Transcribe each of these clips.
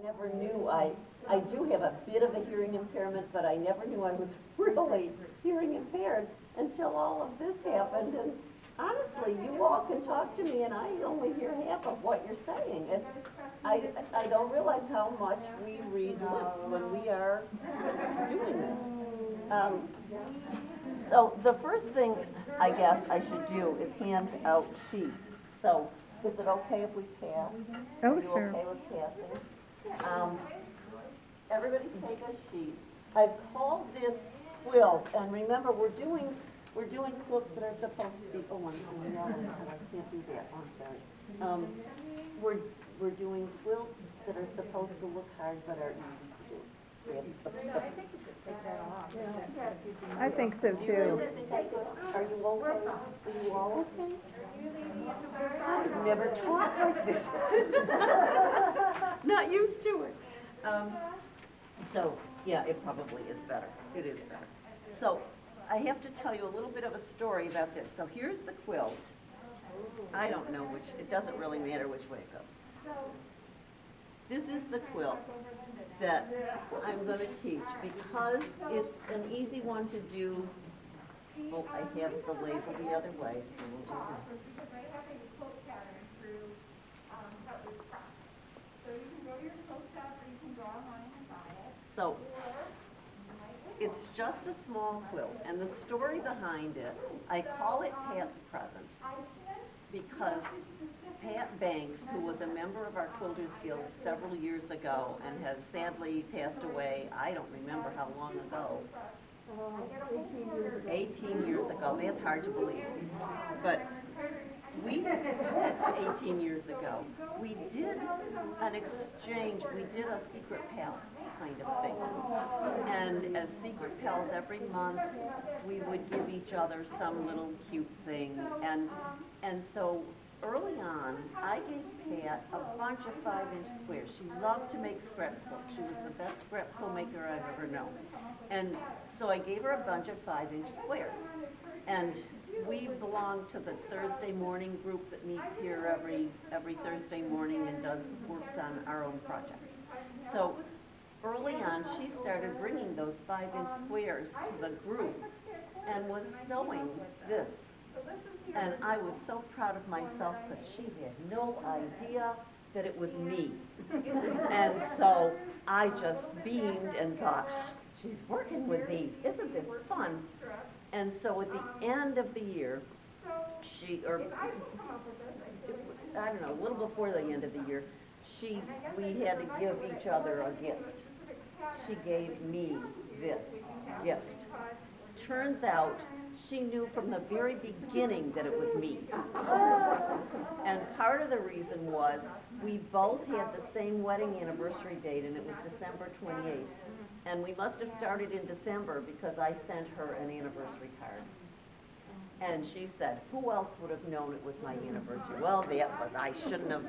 never knew I do have a bit of a hearing impairment, but I never knew I was really hearing impaired until all of this happened. And honestly, you all can talk to me and I only hear half of what you're saying. And I don't realize how much we read lips when we are doing this. So the first thing I guess I should do is hand out sheets. So is it okay if we pass? Oh, Are you sure. okay with passing? Everybody take a sheet. I've called this quilt, and remember we're doing quilts that are supposed to be. Oh, I'm yelling, so I can't do that. Oh, I'm sorry. We're doing quilts that are supposed to look hard but are easy to do. I think you should take that off. I think so too. Are you okay? Are you all okay? I've never taught like this. Not used to it. So, yeah, it probably is better. It is better. So, I have to tell you a little bit of a story about this. So here's the quilt. I don't know which, it doesn't really matter which way it goes. This is the quilt that I'm going to teach because it's an easy one to do. Oh, I have the label the other way, so we'll do this. Because I have a quote pattern through Cutler's Cross. So you can go to your quote shop or you can go online and buy it. So it's just a small quilt, and the story behind it, I call it Pat's Present because Pat Banks, who was a member of our Quilters Guild several years ago and has sadly passed away, I don't remember how long ago. 18 years ago. That's hard to believe. But 18 years ago, we did an exchange. We did a secret pal kind of thing. And as secret pals every month, we would give each other some little cute thing. And so early on, I gave Pat a bunch of 5-inch squares. She loved to make scrap quilts. She was the best scrap quilt maker I've ever known. And so I gave her a bunch of 5-inch squares. And we belong to the Thursday morning group that meets here every Thursday morning and works on our own project. So early on, she started bringing those 5-inch squares to the group and was sewing this. And I was so proud of myself because she had no idea that it was me. And so I just beamed and thought, she's working with these. Isn't this fun? And so at the end of the year, I don't know, a little before the end of the year, we had to give each other a gift. She gave me this gift. Turns out she knew from the very beginning that it was me. And part of the reason was we both had the same wedding anniversary date, and it was December 28th. And we must have started in December because I sent her an anniversary card. And she said, who else would have known it was my anniversary? Well, I should have known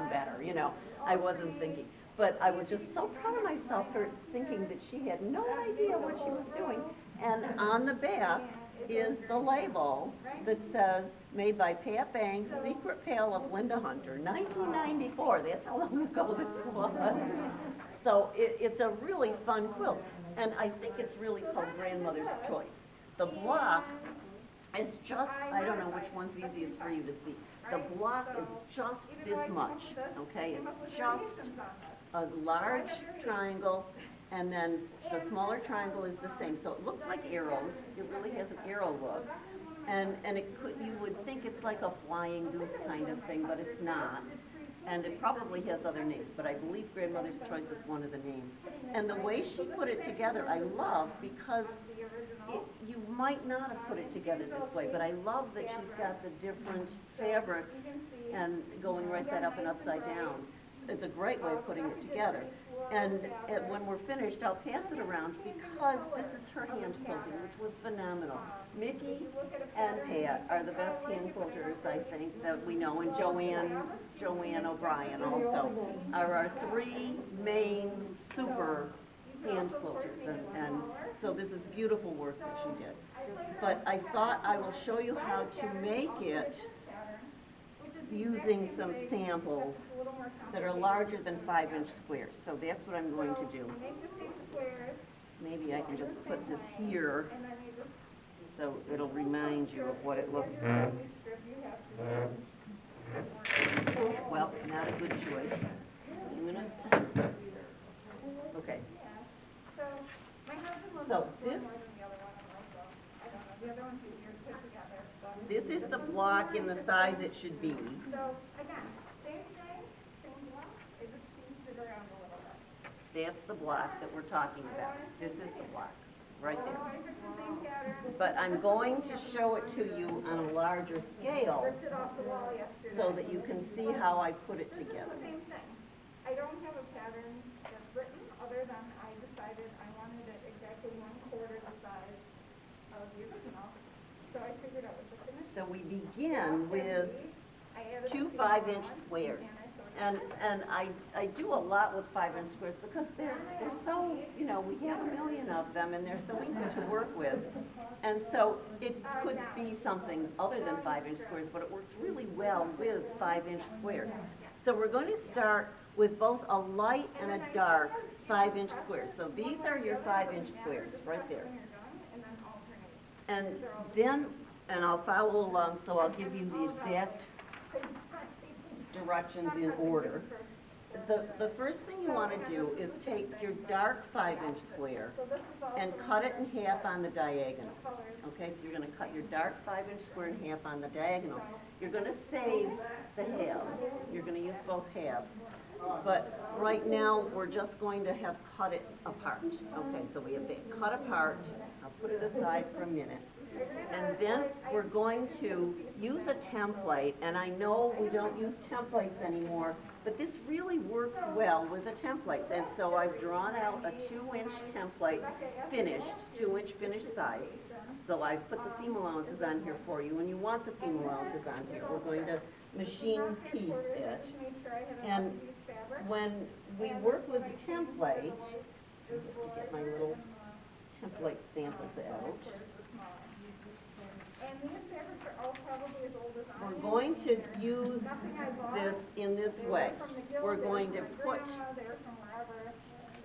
better, you know. I wasn't thinking. But I was just so proud of myself for thinking that she had no idea what she was doing. And on the back is the label that says, made by Pat Banks, Secret Pal of Linda Hunter, 1994. That's how long ago this was. So it's a really fun quilt. And I think it's really called Grandmother's Choice. The block is just, I don't know which one's easiest for you to see. The block is just this much, okay? It's just a large triangle, and then the smaller triangle is the same. So it looks like arrows. It really has an arrow look. And you would think it's like a flying goose kind of thing, but it's not. And it probably has other names, but I believe Grandmother's Choice is one of the names. And the way she put it together, I love, because you might not have put it together this way, but I love that she's got the different fabrics and going right side up and upside down. It's a great way of putting it together. And when we're finished, I'll pass it around because this is her hand quilting, which was phenomenal. Mickey and Pat are the best hand quilters, I think, that we know, and Joanne O'Brien also are our three main super hand quilters, and so this is beautiful work that she did. But I thought I will show you how to make it using some samples that are larger than 5-inch squares, so that's what I'm going to do. Make the same squares, Maybe I can just put this here, and then you just, so it'll remind you of what it looks your like. only strip you have to change. Oh, well, not a good choice. I'm gonna, okay, Yeah, so, my husband loves So this this- one more than the other one, and also, I don't know, the other one's easier to put together, so. this is the block in the size it should be. So, again, same thing, same block, I just changed it around a little bit. That's the block that we're talking about. This is the block, right there. Otherwise, it's the same pattern. But I'm going to show it to you on a larger scale Ripped it off the wall yesterday. so that you can see how I put it This is together. the same thing. I don't have a pattern that's written, other than I decided I wanted it exactly 1/4 the size of the original. So I figured out what the finish. So we begin with I added two the 5-inch allowance, squares. and I sewed it And, together. and I do a lot with 5-inch squares because they're so, you know, we have a million of them and they're so easy to work with. And so it could be something other than 5-inch squares, but it works really well with 5-inch squares. So we're going to start with both a light and a dark 5-inch square. So these are your 5-inch squares right there. When you're done, and then alternate. And then, and I'll follow along, so I'll give you the exact directions in order. The first thing you want to do is take your dark 5-inch square So this is all and the cut it in half on the diagonal. colors. Okay, so you're going to cut your dark 5-inch square in half on the diagonal. You're going to save the halves. You're going to use both halves. But right now, we're just going to have cut it apart. Okay, so we have that cut apart. I'll put it aside for a minute. And then we're going to use a template, and I know we don't use templates anymore, but this really works well with a template. And so I've drawn out a 2-inch template, finished, 2-inch finished size. So I've put the seam allowances on here for you, and you want the seam allowances on here. We're going to machine piece it. And when we work with the template, I have to get my little template samples out. And these fabrics are all probably as old as I am. We're going to use this in this They were way. from the Guild, We're they were going from to my put grandma, they were from wherever.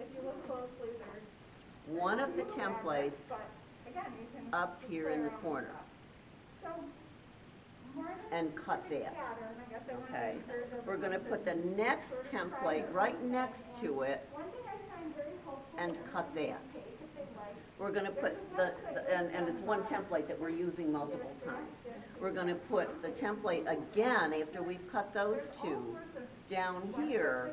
If you look closely, there's one of the fabrics, templates but again, you can up just here play in the around with corner stuff. So, more than and cut specific that. pattern, I guess I wanted to Okay, encourage we're going to everyone put the next sort of template try right next to it One thing I find very helpful and is cut that. take if they like. We're going to put and it's one template that we're using multiple times. We're going to put the template again after we've cut those two down here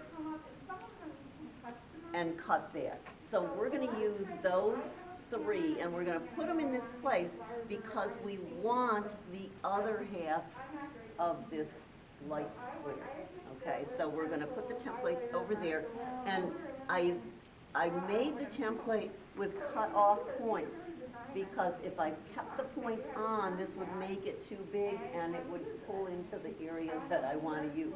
and cut that. So we're going to use those 3 and we're going to put them in this place because we want the other half of this light square. Okay, so we're going to put the templates over there, and I made the template with cut off points because if I kept the points on, this would make it too big and it would pull into the areas that I want to use.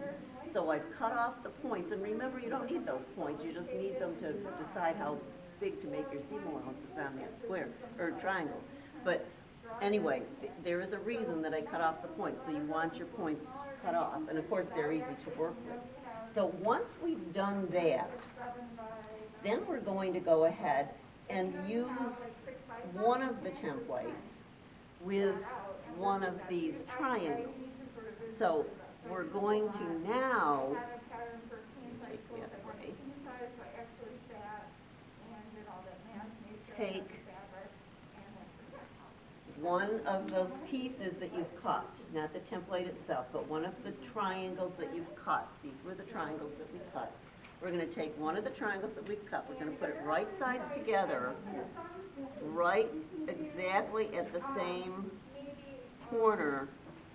So I've cut off the points, and remember, you don't need those points, you just need them to decide how big to make your seam allowances on that square, or triangle. But anyway, there is a reason that I cut off the points, so you want your points cut off, and of course they're easy to work with. So once we've done that, then we're going to go ahead and use one of the templates with one of these triangles. So we're going to now take that away. Take one of those pieces that you've cut, not the template itself, but one of the triangles that you've cut. These were the triangles that we cut. We're going to take one of the triangles that we've cut. We're going to put it right sides together, right exactly at the same corner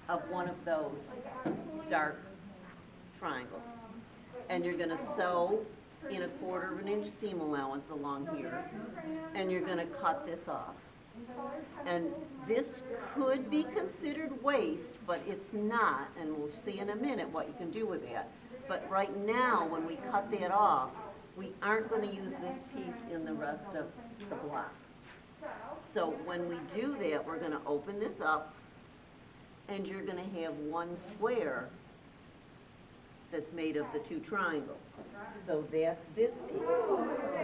of one of those dark triangles. And you're going to sew in 1/4 inch seam allowance along here, and you're going to cut this off. And this could be considered waste, but it's not, and we'll see in a minute what you can do with that. But right now, when we cut that off, we aren't going to use this piece in the rest of the block. So when we do that, we're going to open this up, and you're going to have one square that's made of the two triangles. So that's this piece.